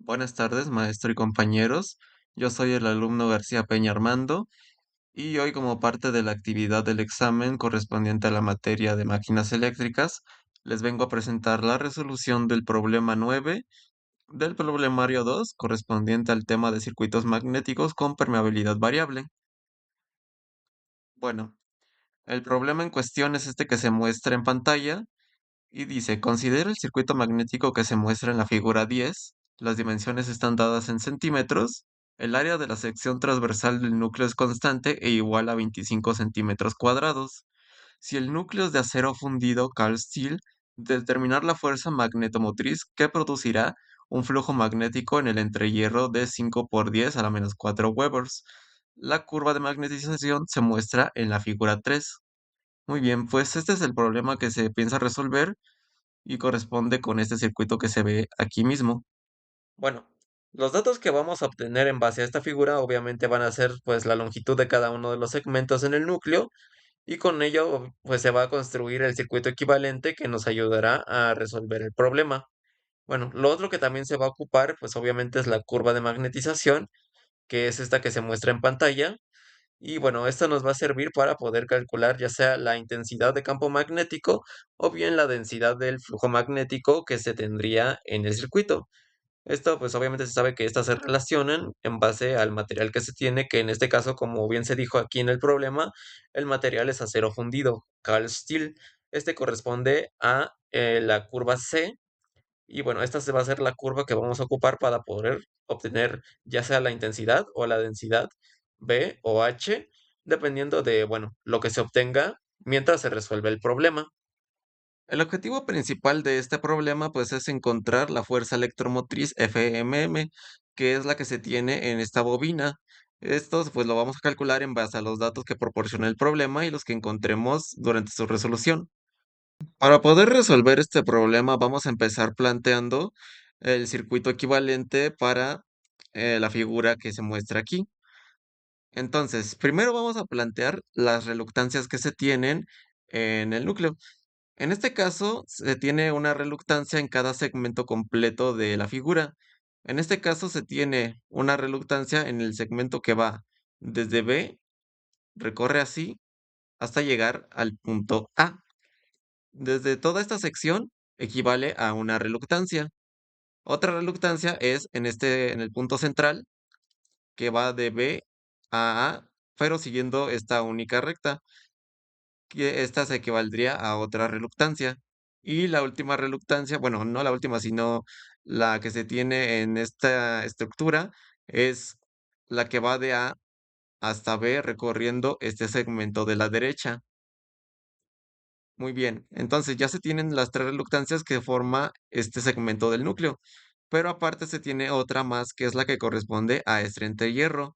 Buenas tardes, maestro y compañeros. Yo soy el alumno García Peña Armando y hoy como parte de la actividad del examen correspondiente a la materia de máquinas eléctricas, les vengo a presentar la resolución del problema 9 del problemario 2 correspondiente al tema de circuitos magnéticos con permeabilidad variable. Bueno, el problema en cuestión es este que se muestra en pantalla. Y dice, considera el circuito magnético que se muestra en la figura 10. Las dimensiones están dadas en centímetros. El área de la sección transversal del núcleo es constante e igual a 25 centímetros cuadrados. Si el núcleo es de acero fundido Carl Steel, determinar la fuerza magnetomotriz que producirá un flujo magnético en el entrehierro de 5 por 10 a la menos 4 Webers. La curva de magnetización se muestra en la figura 3. Muy bien, pues este es el problema que se piensa resolver y corresponde con este circuito que se ve aquí mismo. Bueno, los datos que vamos a obtener en base a esta figura obviamente van a ser pues la longitud de cada uno de los segmentos en el núcleo y con ello pues se va a construir el circuito equivalente que nos ayudará a resolver el problema. Bueno, lo otro que también se va a ocupar pues obviamente es la curva de magnetización, que es esta que se muestra en pantalla. Y bueno, esto nos va a servir para poder calcular ya sea la intensidad de campo magnético o bien la densidad del flujo magnético que se tendría en el circuito. Esto pues obviamente se sabe que estas se relacionan en base al material que se tiene, que en este caso, como bien se dijo aquí en el problema, el material es acero fundido, Carl Steel. Este corresponde a la curva C y bueno, esta se va a ser la curva que vamos a ocupar para poder obtener ya sea la intensidad o la densidad B o H, dependiendo de, bueno, lo que se obtenga mientras se resuelve el problema. El objetivo principal de este problema pues es encontrar la fuerza electromotriz FMM, que es la que se tiene en esta bobina. Esto pues lo vamos a calcular en base a los datos que proporciona el problema y los que encontremos durante su resolución. Para poder resolver este problema, vamos a empezar planteando el circuito equivalente para la figura que se muestra aquí. Entonces, primero vamos a plantear las reluctancias que se tienen en el núcleo. En este caso, se tiene una reluctancia en cada segmento completo de la figura. En este caso, se tiene una reluctancia en el segmento que va desde B, recorre así, hasta llegar al punto A. Desde toda esta sección equivale a una reluctancia. Otra reluctancia es en el punto central que va de B a A, pero siguiendo esta única recta, que esta se equivaldría a otra reluctancia. Y la última reluctancia, bueno, no la última, sino la que se tiene en esta estructura, es la que va de A hasta B recorriendo este segmento de la derecha. Muy bien, entonces ya se tienen las tres reluctancias que forma este segmento del núcleo, pero aparte se tiene otra más que es la que corresponde a este entehierro,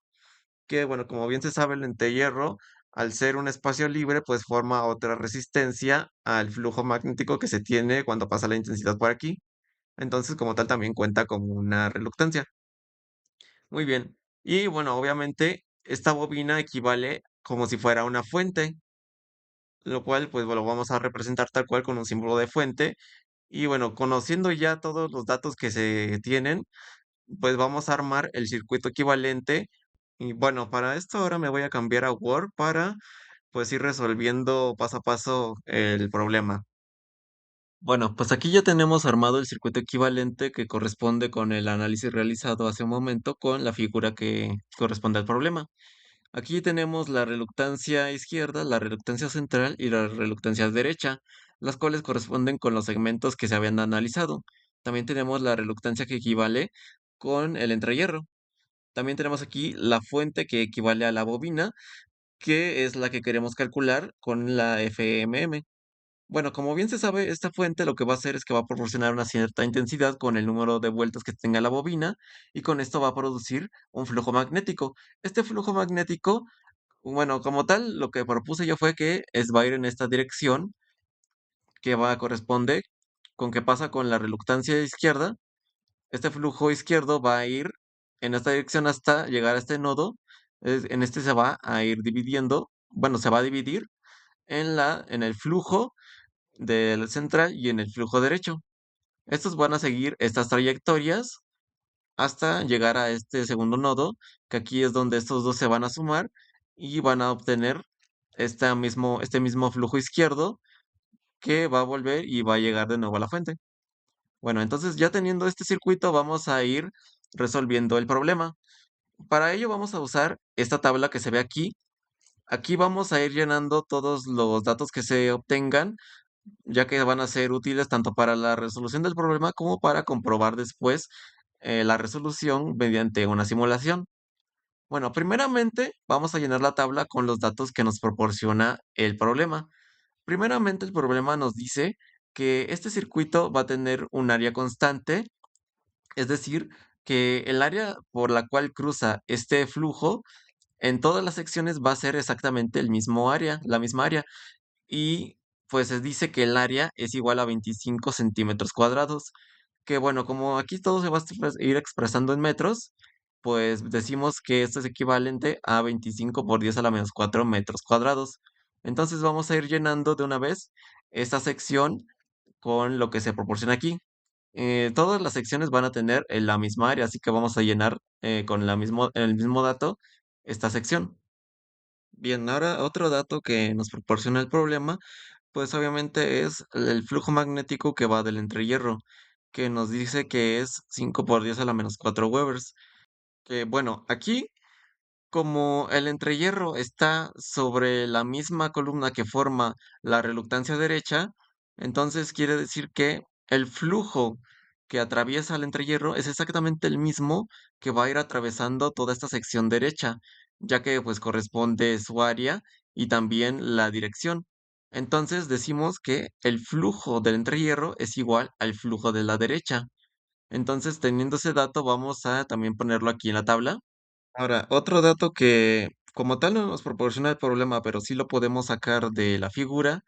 que bueno, como bien se sabe, el entehierro, al ser un espacio libre, pues forma otra resistencia al flujo magnético que se tiene cuando pasa la intensidad por aquí. Entonces, como tal, también cuenta como una reluctancia. Muy bien. Y bueno, obviamente, esta bobina equivale como si fuera una fuente, lo cual pues lo vamos a representar tal cual con un símbolo de fuente. Y bueno, conociendo ya todos los datos que se tienen, pues vamos a armar el circuito equivalente. Y bueno, para esto ahora me voy a cambiar a Word para pues ir resolviendo paso a paso el problema. Bueno, pues aquí ya tenemos armado el circuito equivalente que corresponde con el análisis realizado hace un momento con la figura que corresponde al problema. Aquí tenemos la reluctancia izquierda, la reluctancia central y la reluctancia derecha, las cuales corresponden con los segmentos que se habían analizado. También tenemos la reluctancia que equivale con el entrehierro. También tenemos aquí la fuente que equivale a la bobina, que es la que queremos calcular con la FMM. Bueno, como bien se sabe, esta fuente lo que va a hacer es que va a proporcionar una cierta intensidad con el número de vueltas que tenga la bobina y con esto va a producir un flujo magnético. Este flujo magnético, bueno, como tal, lo que propuse yo fue que va a ir en esta dirección que va a corresponde con que pasa con la reluctancia izquierda. Este flujo izquierdo va a ir en esta dirección hasta llegar a este nodo. En este se va a ir dividiendo, bueno, se va a dividir en el flujo del central y en el flujo derecho. Estos van a seguir estas trayectorias hasta llegar a este segundo nodo, que aquí es donde estos dos se van a sumar y van a obtener este mismo flujo izquierdo que va a volver y va a llegar de nuevo a la fuente. Bueno, entonces ya teniendo este circuito vamos a ir resolviendo el problema. Para ello vamos a usar esta tabla que se ve aquí. Aquí vamos a ir llenando todos los datos que se obtengan, ya que van a ser útiles tanto para la resolución del problema como para comprobar después la resolución mediante una simulación. Bueno, primeramente vamos a llenar la tabla con los datos que nos proporciona el problema. Primeramente el problema nos dice que este circuito va a tener un área constante, es decir, que el área por la cual cruza este flujo en todas las secciones va a ser exactamente el mismo área, la misma área. Y pues se dice que el área es igual a 25 centímetros cuadrados. Que bueno, como aquí todo se va a ir expresando en metros, pues decimos que esto es equivalente a 25 por 10 a la menos 4 metros cuadrados. Entonces vamos a ir llenando de una vez esta sección con lo que se proporciona aquí. Todas las secciones van a tener la misma área, así que vamos a llenar con el mismo dato esta sección. Bien, ahora otro dato que nos proporciona el problema, pues obviamente es el flujo magnético que va del entrehierro, que nos dice que es 5 por 10 a la menos 4 Webers. Que bueno, aquí como el entrehierro está sobre la misma columna que forma la reluctancia derecha, entonces quiere decir que el flujo que atraviesa el entrehierro es exactamente el mismo que va a ir atravesando toda esta sección derecha, ya que pues corresponde su área y también la dirección. Entonces decimos que el flujo del entrehierro es igual al flujo de la derecha. Entonces, teniendo ese dato, vamos a también ponerlo aquí en la tabla. Ahora, otro dato que como tal no nos proporciona el problema, pero sí lo podemos sacar de la figura,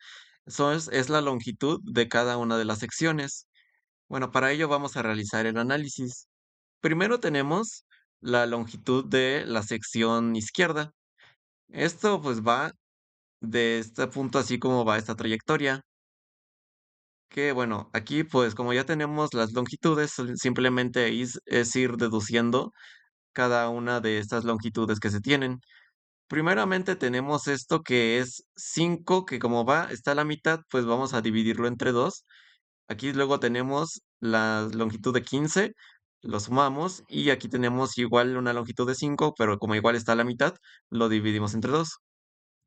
es la longitud de cada una de las secciones. Bueno, para ello vamos a realizar el análisis. Primero tenemos la longitud de la sección izquierda. Esto pues va de este punto así como va esta trayectoria. Que bueno, aquí pues como ya tenemos las longitudes, simplemente es ir deduciendo cada una de estas longitudes que se tienen. Primeramente tenemos esto que es 5 que como está a la mitad, pues vamos a dividirlo entre 2. Aquí luego tenemos la longitud de 15, lo sumamos y aquí tenemos igual una longitud de 5, pero como igual está a la mitad, lo dividimos entre 2.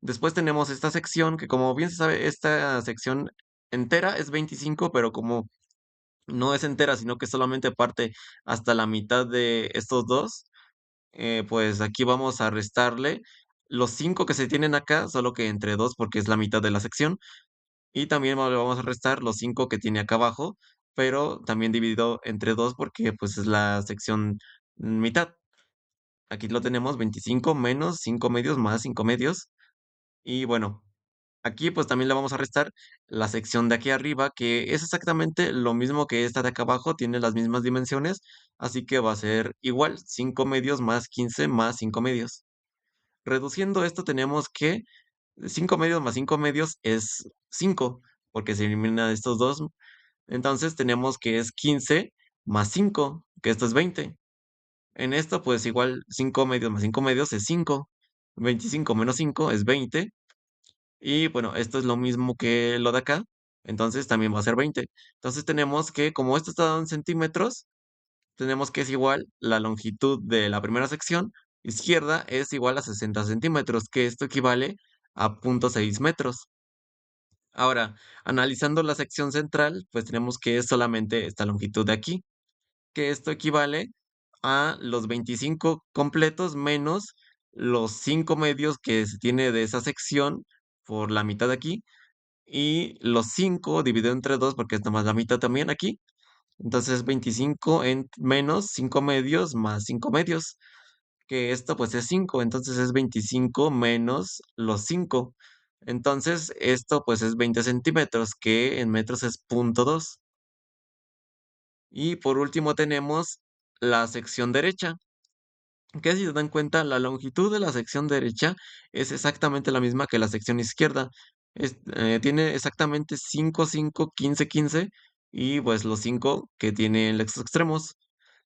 Después tenemos esta sección que como bien se sabe, esta sección entera es 25, pero como no es entera, sino que solamente parte hasta la mitad de estos dos, pues aquí vamos a restarle los 5 que se tienen acá, solo que entre 2 porque es la mitad de la sección, y también le vamos a restar los 5 que tiene acá abajo, pero también dividido entre 2 porque pues es la sección mitad. Aquí lo tenemos 25 menos 5 medios más 5 medios. Y bueno, aquí pues también le vamos a restar la sección de aquí arriba, que es exactamente lo mismo que esta de acá abajo, tiene las mismas dimensiones, así que va a ser igual, 5 medios más 15 más 5 medios. Reduciendo esto tenemos que 5 medios más 5 medios es 5 porque se eliminan estos dos. Entonces tenemos que es 15 más 5 que esto es 20. En esto, pues igual 5 medios más 5 medios es 5. 25 menos 5 es 20. Y bueno, esto es lo mismo que lo de acá. Entonces también va a ser 20. Entonces tenemos que, como esto está dado en centímetros, tenemos que es igual la longitud de la primera sección izquierda es igual a 60 centímetros, que esto equivale a 0,6 metros. Ahora, analizando la sección central, pues tenemos que es solamente esta longitud de aquí, que esto equivale a los 25 completos menos los 5 medios que se tiene de esa sección por la mitad de aquí y los 5 dividido entre 2 porque es nomás la mitad también aquí. Entonces 25 en menos 5 medios más 5 medios, que esto pues es 5, entonces es 25 menos los 5. Entonces esto pues es 20 centímetros, que en metros es 0,2. Y por último tenemos la sección derecha, que si se dan cuenta, la longitud de la sección derecha es exactamente la misma que la sección izquierda. Tiene exactamente 5, 5, 15, 15 y pues los 5 que tienen los extremos.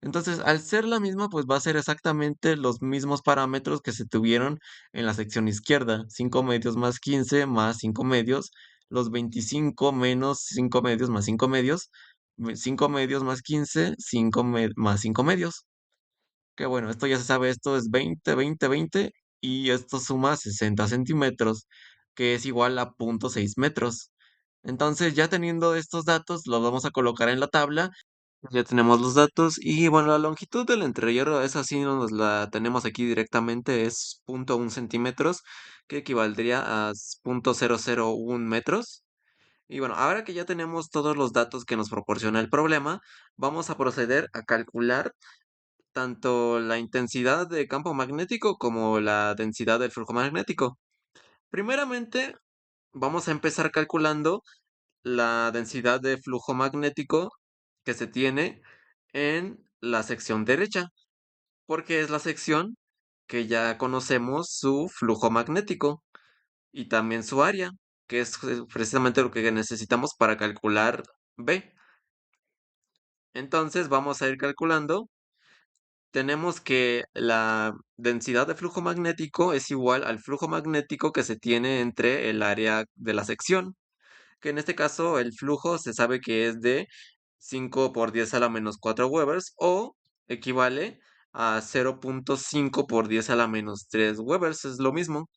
Entonces, al ser la misma, pues va a ser exactamente los mismos parámetros que se tuvieron en la sección izquierda. 5 medios más 15 más 5 medios, los 25 menos 5 medios más 5 medios, 5 medios más 15, más 5 medios. Que bueno, esto ya se sabe, esto es 20, 20, 20 y esto suma 60 centímetros, que es igual a 0,6 metros. Entonces, ya teniendo estos datos, los vamos a colocar en la tabla. Ya tenemos los datos y bueno, la longitud del entrehierro es así, no nos la tenemos aquí directamente, es 0,1 centímetros, que equivaldría a 0,001 metros. Y bueno, ahora que ya tenemos todos los datos que nos proporciona el problema, vamos a proceder a calcular tanto la intensidad de campo magnético como la densidad del flujo magnético. Primeramente, vamos a empezar calculando la densidad de flujo magnético que se tiene en la sección derecha, porque es la sección que ya conocemos su flujo magnético y también su área, que es precisamente lo que necesitamos para calcular B. Entonces vamos a ir calculando. Tenemos que la densidad de flujo magnético es igual al flujo magnético que se tiene entre el área de la sección, que en este caso el flujo se sabe que es de 5 por 10 a la menos 4 Webers o equivale a 0,5 por 10 a la menos 3 Webers, es lo mismo.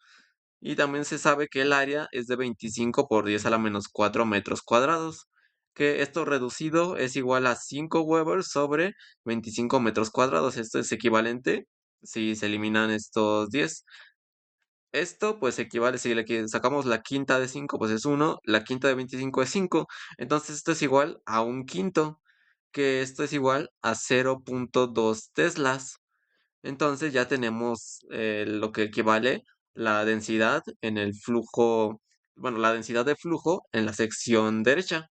Y también se sabe que el área es de 25 por 10 a la menos 4 metros cuadrados, que esto reducido es igual a 5 Webers sobre 25 metros cuadrados. Esto es equivalente si se eliminan estos 10. Esto pues equivale, si sacamos la quinta de 5 pues es 1, la quinta de 25 es 5. Entonces esto es igual a un quinto, que esto es igual a 0,2 teslas. Entonces ya tenemos lo que equivale la densidad en el flujo, bueno, la densidad de flujo en la sección derecha.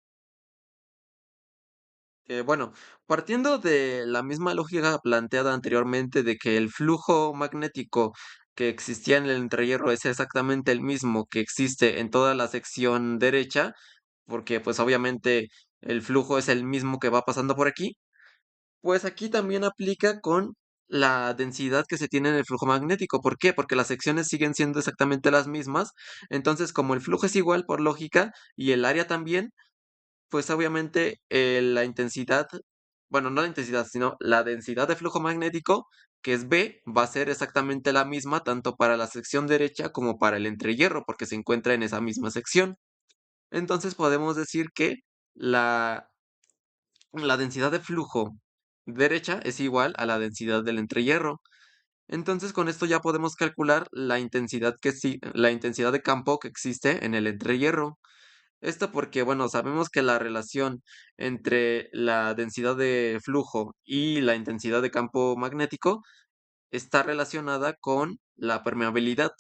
Bueno, partiendo de la misma lógica planteada anteriormente de que el flujo magnético que existía en el entrehierro es exactamente el mismo que existe en toda la sección derecha, porque pues obviamente el flujo es el mismo que va pasando por aquí, pues aquí también aplica con la densidad que se tiene en el flujo magnético. ¿Por qué? Porque las secciones siguen siendo exactamente las mismas. Entonces, como el flujo es igual por lógica y el área también, pues obviamente la intensidad, bueno, no la intensidad, sino la densidad de flujo magnético, que es B, va a ser exactamente la misma tanto para la sección derecha como para el entrehierro, porque se encuentra en esa misma sección. Entonces podemos decir que la la densidad de flujo derecha es igual a la densidad del entrehierro. Entonces, con esto ya podemos calcular la intensidad la intensidad de campo que existe en el entrehierro. Esto porque, bueno, sabemos que la relación entre la densidad de flujo y la intensidad de campo magnético está relacionada con la permeabilidad,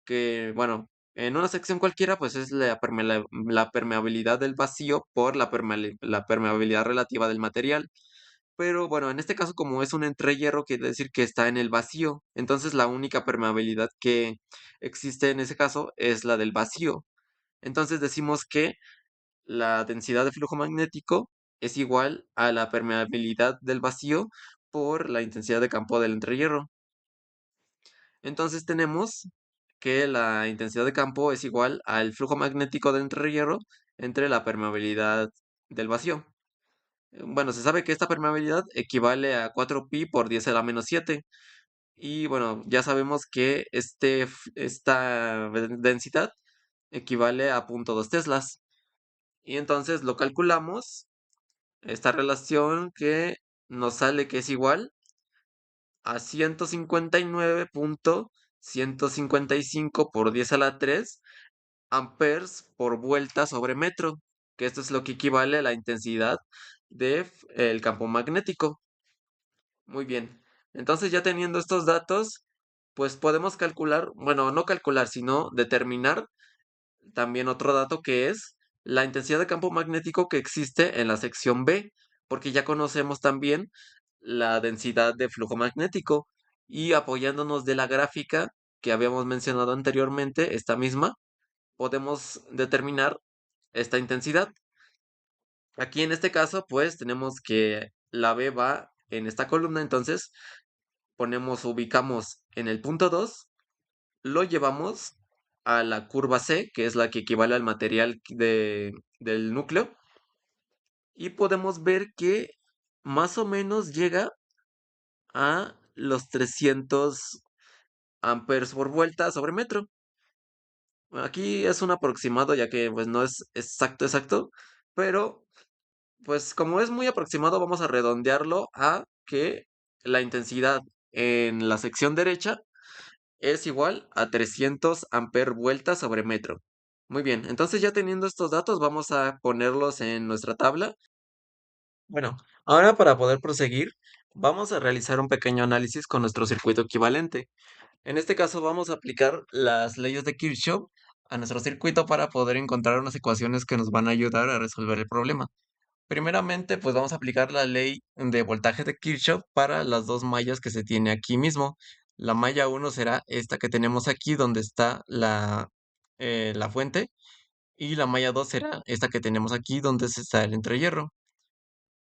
que, bueno, en una sección cualquiera, pues es la permeabilidad del vacío por la permeabilidad relativa del material. Pero bueno, en este caso, como es un entrehierro, quiere decir que está en el vacío. Entonces, la única permeabilidad que existe en ese caso es la del vacío. Entonces, decimos que la densidad de flujo magnético es igual a la permeabilidad del vacío por la intensidad de campo del entrehierro. Entonces tenemos que la intensidad de campo es igual al flujo magnético del entrehierro entre la permeabilidad del vacío. Bueno, se sabe que esta permeabilidad equivale a 4pi por 10 a la menos 7. Y bueno, ya sabemos que esta densidad equivale a 0,2 teslas. Y entonces lo calculamos, esta relación que nos sale que es igual a 159,155 por 10 a la 3 amperes por vuelta sobre metro, que esto es lo que equivale a la intensidad del campo magnético. Muy bien. Entonces, ya teniendo estos datos, pues podemos calcular, bueno, no calcular, sino determinar también otro dato que es la intensidad de campo magnético que existe en la sección B, porque ya conocemos también la densidad de flujo magnético y apoyándonos de la gráfica que habíamos mencionado anteriormente, esta misma, podemos determinar esta intensidad. Aquí en este caso, pues tenemos que la B va en esta columna, entonces ubicamos en el punto 2, lo llevamos a la curva C, que es la que equivale al material del núcleo, y podemos ver que más o menos llega a los 300 amperes por vuelta sobre metro. Aquí es un aproximado, ya que pues no es exacto, pero pues como es muy aproximado, vamos a redondearlo a que la intensidad en la sección derecha es igual a 300 amper vueltas sobre metro. Muy bien, entonces ya teniendo estos datos, vamos a ponerlos en nuestra tabla. Bueno, ahora para poder proseguir, vamos a realizar un pequeño análisis con nuestro circuito equivalente. En este caso vamos a aplicar las leyes de Kirchhoff a nuestro circuito para poder encontrar unas ecuaciones que nos van a ayudar a resolver el problema. Primeramente, pues vamos a aplicar la ley de voltaje de Kirchhoff para las dos mallas que se tiene aquí mismo. La malla uno será esta que tenemos aquí donde está la fuente, y la malla 2 será esta que tenemos aquí donde se está el entrehierro.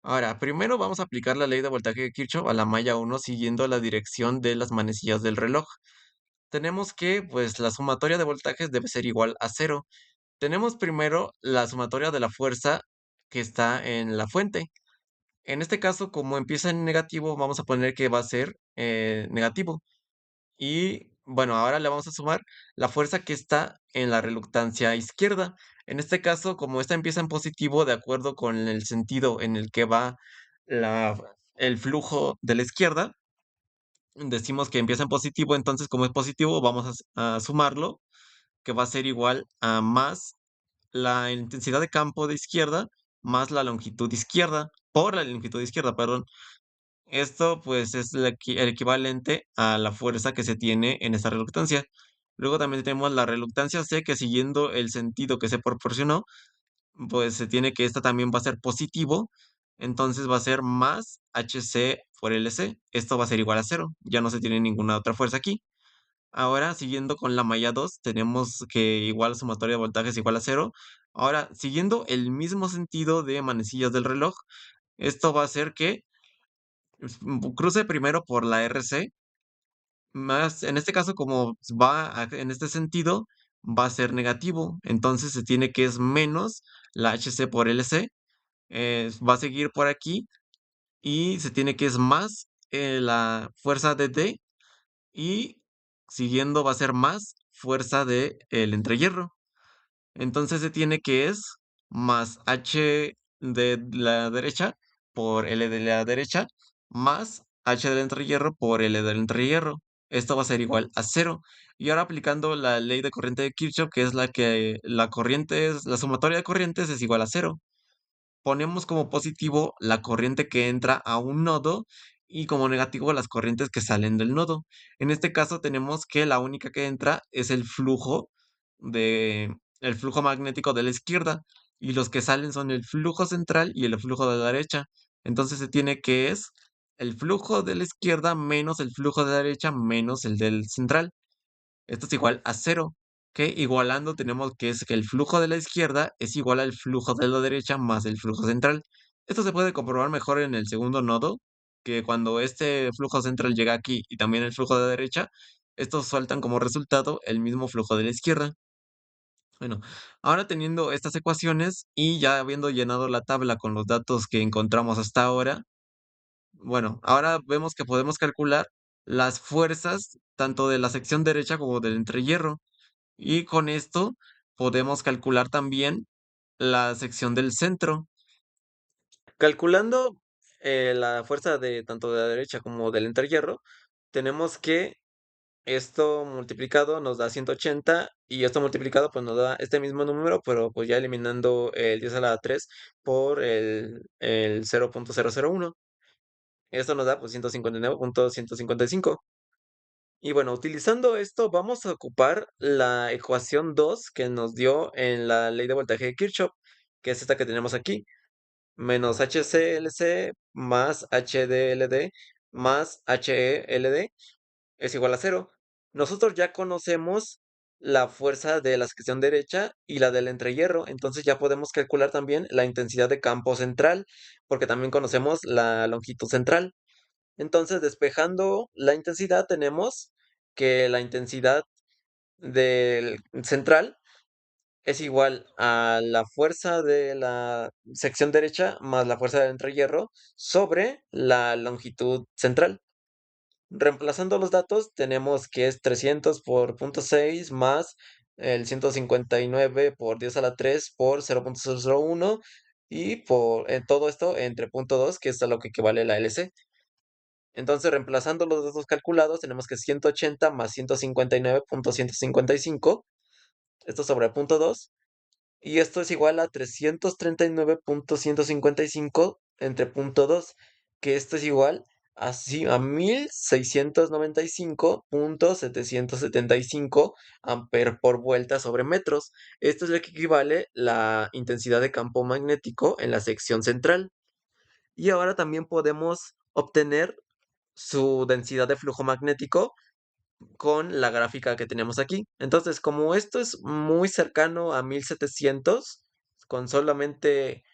Ahora, primero vamos a aplicar la ley de voltaje de Kirchhoff a la malla uno siguiendo la dirección de las manecillas del reloj. Tenemos que, pues, la sumatoria de voltajes debe ser igual a cero. Tenemos primero la sumatoria de la fuerza que está en la fuente. En este caso, como empieza en negativo, vamos a poner que va a ser negativo. Y bueno, ahora le vamos a sumar la fuerza que está en la reluctancia izquierda. En este caso, como esta empieza en positivo, de acuerdo con el sentido en el que va la, el flujo de la izquierda, decimos que empieza en positivo, entonces como es positivo, vamos a sumarlo, que va a ser igual a más la intensidad de campo de izquierda más la longitud izquierda, por la longitud izquierda, perdón. Esto pues es el equivalente a la fuerza que se tiene en esta reluctancia. Luego también tenemos la reluctancia C, que siguiendo el sentido que se proporcionó, pues se tiene que esta también va a ser positivo, entonces va a ser más HC por LC. Esto va a ser igual a cero, ya no se tiene ninguna otra fuerza aquí. Ahora, siguiendo con la malla 2, tenemos que igual sumatoria de voltajes igual a cero. Ahora, siguiendo el mismo sentido de manecillas del reloj, esto va a hacer que cruce primero por la RC, más, en este caso, como en este sentido, va a ser negativo. Entonces se tiene que es menos la HC por LC, va a seguir por aquí y se tiene que es más la fuerza de D, y siguiendo va a ser más fuerza de el entrehierro. Entonces se tiene que es más H de la derecha por L de la derecha más H del entrehierro por L del entrehierro. Esto va a ser igual a cero. Y ahora aplicando la ley de corriente de Kirchhoff, que es la que la corriente es, la sumatoria de corrientes es igual a cero. Ponemos como positivo la corriente que entra a un nodo y como negativo las corrientes que salen del nodo. En este caso tenemos que la única que entra es el flujo magnético de la izquierda, y los que salen son el flujo central y el flujo de la derecha. Entonces se tiene que es el flujo de la izquierda menos el flujo de la derecha menos el del central. Esto es igual a cero, que igualando tenemos que es que el flujo de la izquierda es igual al flujo de la derecha más el flujo central. Esto se puede comprobar mejor en el segundo nodo, que cuando este flujo central llega aquí y también el flujo de la derecha, estos sueltan como resultado el mismo flujo de la izquierda. Bueno, ahora teniendo estas ecuaciones y ya habiendo llenado la tabla con los datos que encontramos hasta ahora, bueno, ahora vemos que podemos calcular las fuerzas tanto de la sección derecha como del entrehierro. Y con esto podemos calcular también la sección del centro. Calculando la fuerza de tanto de la derecha como del entrehierro, tenemos que esto multiplicado nos da 180 y esto multiplicado pues nos da este mismo número, pero pues ya eliminando el 10 a la 3 por el 0.001. Esto nos da pues 159.155. Y bueno, utilizando esto vamos a ocupar la ecuación 2 que nos dio en la ley de voltaje de Kirchhoff, que es esta que tenemos aquí, menos HCLC más HDLD más HELD es igual a cero. Nosotros ya conocemos la fuerza de la sección derecha y la del entrehierro, entonces ya podemos calcular también la intensidad de campo central, porque también conocemos la longitud central. Entonces, despejando la intensidad, tenemos que la intensidad del central es igual a la fuerza de la sección derecha más la fuerza del entrehierro sobre la longitud central. Reemplazando los datos, tenemos que es 300 por 0.6 más el 159 por 10 a la 3 por 0.001 y por todo esto entre punto 2, que es a lo que equivale la LC. Entonces, reemplazando los datos calculados, tenemos que 180 más 159.155, esto sobre punto 2, y esto es igual a 339.155 entre punto 2, que esto es igual a 1695.775 amper por vuelta sobre metros. Esto es lo que equivale la intensidad de campo magnético en la sección central. Y ahora también podemos obtener su densidad de flujo magnético con la gráfica que tenemos aquí. Entonces, como esto es muy cercano a 1700, con solamente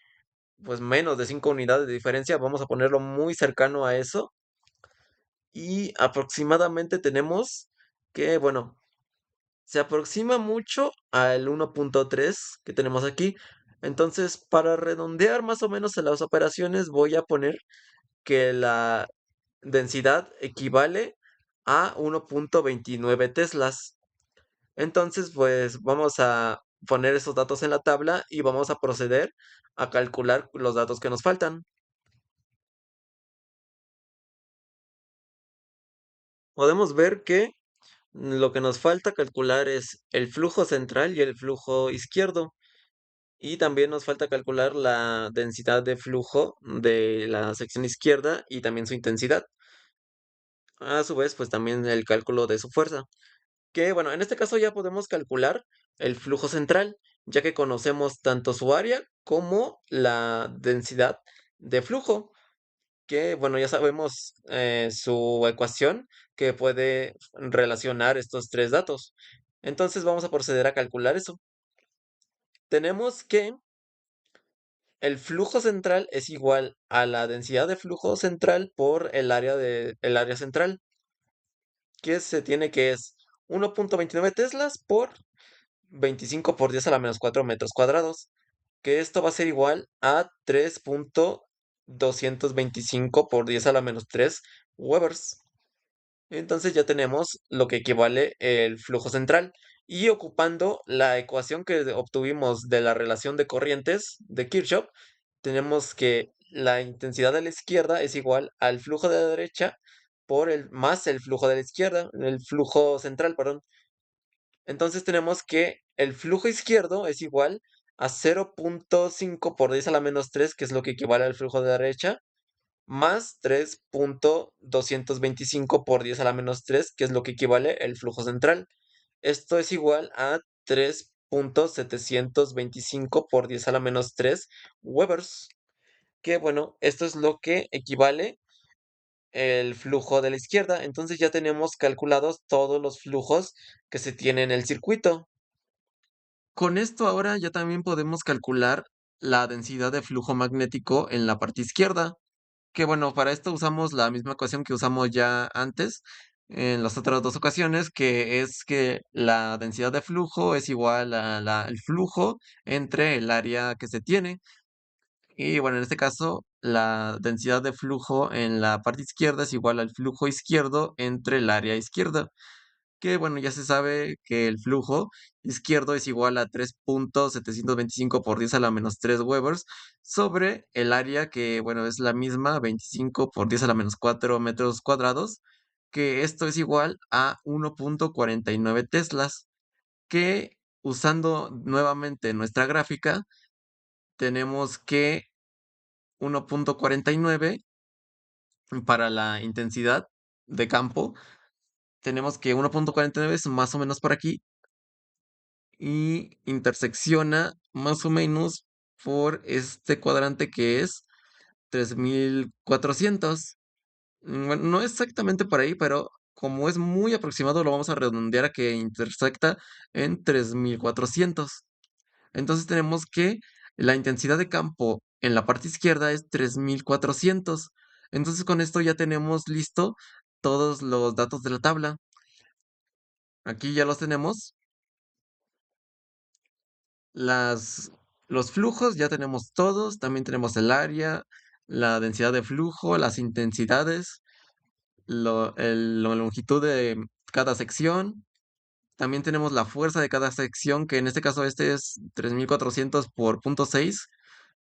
pues menos de 5 unidades de diferencia, vamos a ponerlo muy cercano a eso. Y aproximadamente tenemos que, bueno, se aproxima mucho al 1.3 que tenemos aquí. Entonces, para redondear más o menos en las operaciones, voy a poner que la densidad equivale a 1.29 teslas. Entonces, pues vamos a poner esos datos en la tabla y vamos a proceder a calcular los datos que nos faltan. Podemos ver que lo que nos falta calcular es el flujo central y el flujo izquierdo. Y también nos falta calcular la densidad de flujo de la sección izquierda y también su intensidad. A su vez, pues también el cálculo de su fuerza. Que bueno, en este caso ya podemos calcular el flujo central, ya que conocemos tanto su área como la densidad de flujo, que bueno, ya sabemos su ecuación que puede relacionar estos tres datos. Entonces vamos a proceder a calcular eso. Tenemos que el flujo central es igual a la densidad de flujo central por el área central, que se tiene que es 1.29 teslas por 25 por 10 a la menos 4 metros cuadrados, que esto va a ser igual a 3.225 por 10 a la menos 3 Webers. Entonces ya tenemos lo que equivale el flujo central. Y ocupando la ecuación que obtuvimos de la relación de corrientes de Kirchhoff, tenemos que la intensidad de la izquierda es igual al flujo de la derecha por el más el flujo de la izquierda, el flujo central, perdón. Entonces tenemos que el flujo izquierdo es igual a 0.5 por 10 a la menos 3, que es lo que equivale al flujo de la derecha, más 3.225 por 10 a la menos 3, que es lo que equivale el flujo central. Esto es igual a 3.725 por 10 a la menos 3 Webers. Que bueno, esto es lo que equivale el flujo de la izquierda. Entonces ya tenemos calculados todos los flujos que se tienen en el circuito. Con esto ahora ya también podemos calcular la densidad de flujo magnético en la parte izquierda, que bueno, para esto usamos la misma ecuación que usamos ya antes en las otras dos ocasiones, que es que la densidad de flujo es igual a el flujo entre el área que se tiene. Y bueno, en este caso, la densidad de flujo en la parte izquierda es igual al flujo izquierdo entre el área izquierda, que bueno, ya se sabe que el flujo izquierdo es igual a 3.725 por 10 a la menos 3 Webers sobre el área que, bueno, es la misma, 25 por 10 a la menos 4 metros cuadrados, que esto es igual a 1.49 teslas, que usando nuevamente nuestra gráfica, tenemos que 1.49 para la intensidad de campo, tenemos que 1.49 es más o menos por aquí y intersecciona más o menos por este cuadrante que es 3.400. Bueno, no exactamente por ahí, pero como es muy aproximado, lo vamos a redondear a que intersecta en 3.400. Entonces tenemos que la intensidad de campo en la parte izquierda es 3.400. Entonces con esto ya tenemos listo todos los datos de la tabla. Aquí ya los tenemos. Las, los flujos ya tenemos todos. También tenemos el área, la densidad de flujo, las intensidades, la longitud de cada sección. También tenemos la fuerza de cada sección, que en este caso este es 3400 por punto 6,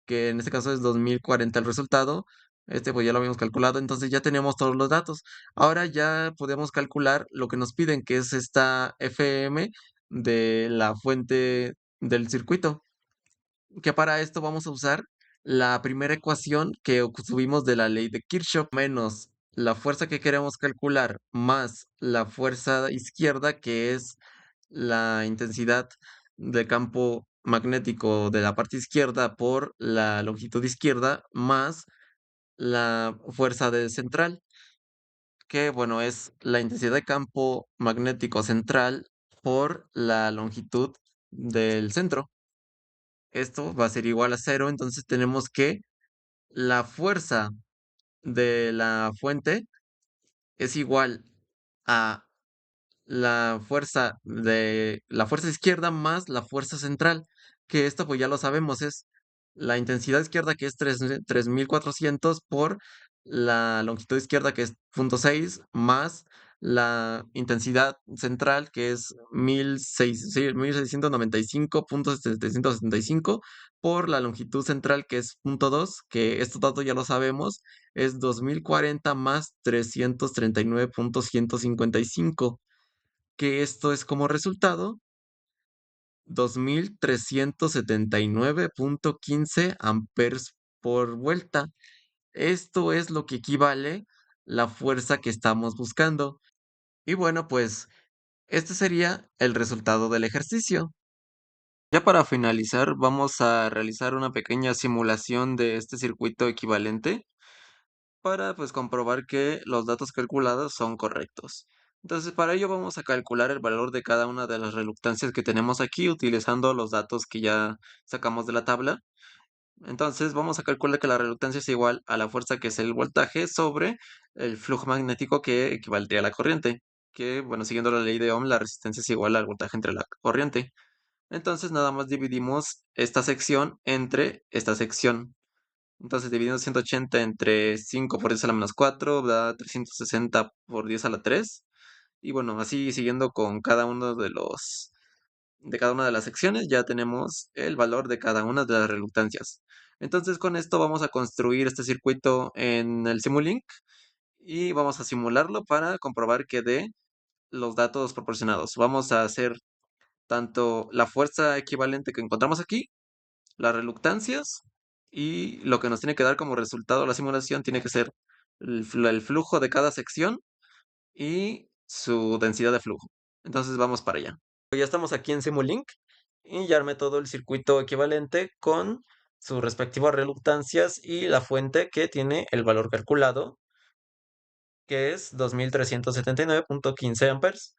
que en este caso es 2040 el resultado. Este pues ya lo habíamos calculado, entonces ya tenemos todos los datos. Ahora ya podemos calcular lo que nos piden, que es esta FM de la fuente del circuito, que para esto vamos a usar la primera ecuación que obtuvimos de la ley de Kirchhoff, menos la fuerza que queremos calcular más la fuerza izquierda, que es la intensidad de campo magnético de la parte izquierda por la longitud izquierda, más la fuerza de central, que bueno, es la intensidad de campo magnético central por la longitud del centro. Esto va a ser igual a cero, entonces tenemos que la fuerza de la fuente es igual a la fuerza izquierda más la fuerza central, que esto pues ya lo sabemos, es la intensidad izquierda, que es 3400 por la longitud izquierda, que es 0,6, más la intensidad central, que es 1600, sí, 1695,775 por la longitud central, que es 0,2, que estos datos ya lo sabemos, es 2040 más 339,155, que esto es como resultado 2379,15 amperes por vuelta. Esto es lo que equivale la fuerza que estamos buscando. Y bueno, pues este sería el resultado del ejercicio. Ya para finalizar, vamos a realizar una pequeña simulación de este circuito equivalente para pues comprobar que los datos calculados son correctos. Entonces, para ello vamos a calcular el valor de cada una de las reluctancias que tenemos aquí utilizando los datos que ya sacamos de la tabla. Entonces, vamos a calcular que la reluctancia es igual a la fuerza, que es el voltaje, sobre el flujo magnético, que equivaldría a la corriente. Que, bueno, siguiendo la ley de Ohm, la resistencia es igual al voltaje entre la corriente. Entonces, nada más dividimos esta sección entre esta sección. Entonces, dividiendo 180 entre 5 por 10 a la menos 4 da 360 por 10 a la 3. Y bueno, así siguiendo con cada uno de cada una de las secciones, ya tenemos el valor de cada una de las reluctancias. Entonces, con esto vamos a construir este circuito en el Simulink y vamos a simularlo para comprobar que dé los datos proporcionados. Vamos a hacer tanto la fuerza equivalente que encontramos aquí, las reluctancias, y lo que nos tiene que dar como resultado la simulación tiene que ser el flujo de cada sección y su densidad de flujo. Entonces vamos para allá. Ya estamos aquí en Simulink y ya armé todo el circuito equivalente con sus respectivas reluctancias y la fuente que tiene el valor calculado, que es 2379,15 amperes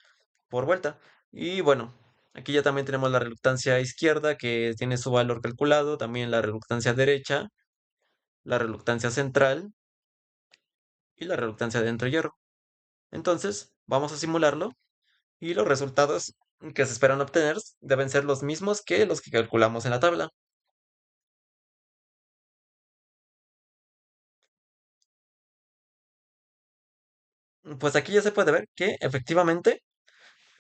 por vuelta. Y bueno, aquí ya también tenemos la reluctancia izquierda, que tiene su valor calculado, también la reluctancia derecha, la reluctancia central y la reluctancia de hierro. Entonces, vamos a simularlo y los resultados que se esperan obtener deben ser los mismos que los que calculamos en la tabla. Pues aquí ya se puede ver que efectivamente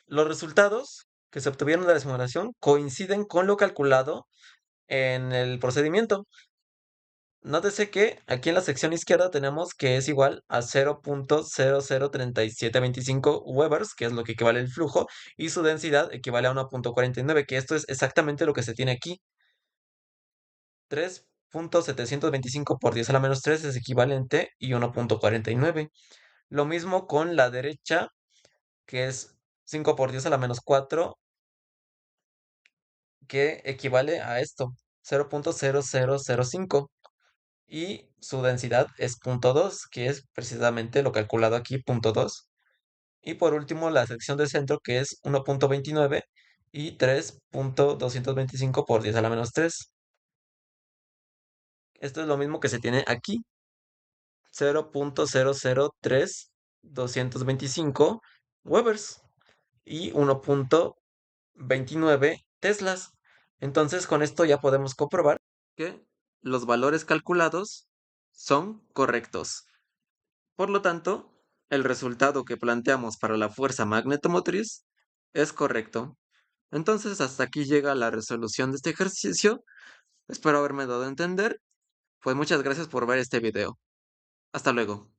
los resultados que se obtuvieron de la simulación coinciden con lo calculado en el procedimiento. Nótese que aquí en la sección izquierda tenemos que es igual a 0,003725 Webers, que es lo que equivale el flujo, y su densidad equivale a 1,49, que esto es exactamente lo que se tiene aquí. 3,725 por 10 a la menos 3 es equivalente y 1,49. Lo mismo con la derecha, que es 5 por 10 a la menos 4, que equivale a esto, 0,0005. Y su densidad es 0,2, que es precisamente lo calculado aquí, 0,2. Y por último, la sección de centro, que es 1,29 y 3,225 por 10 a la menos 3. Esto es lo mismo que se tiene aquí. 0.003225 Webers y 1.29 Teslas. Entonces, con esto ya podemos comprobar que los valores calculados son correctos. Por lo tanto, el resultado que planteamos para la fuerza magnetomotriz es correcto. Entonces, hasta aquí llega la resolución de este ejercicio. Espero haberme dado a entender. Pues muchas gracias por ver este video. Hasta luego.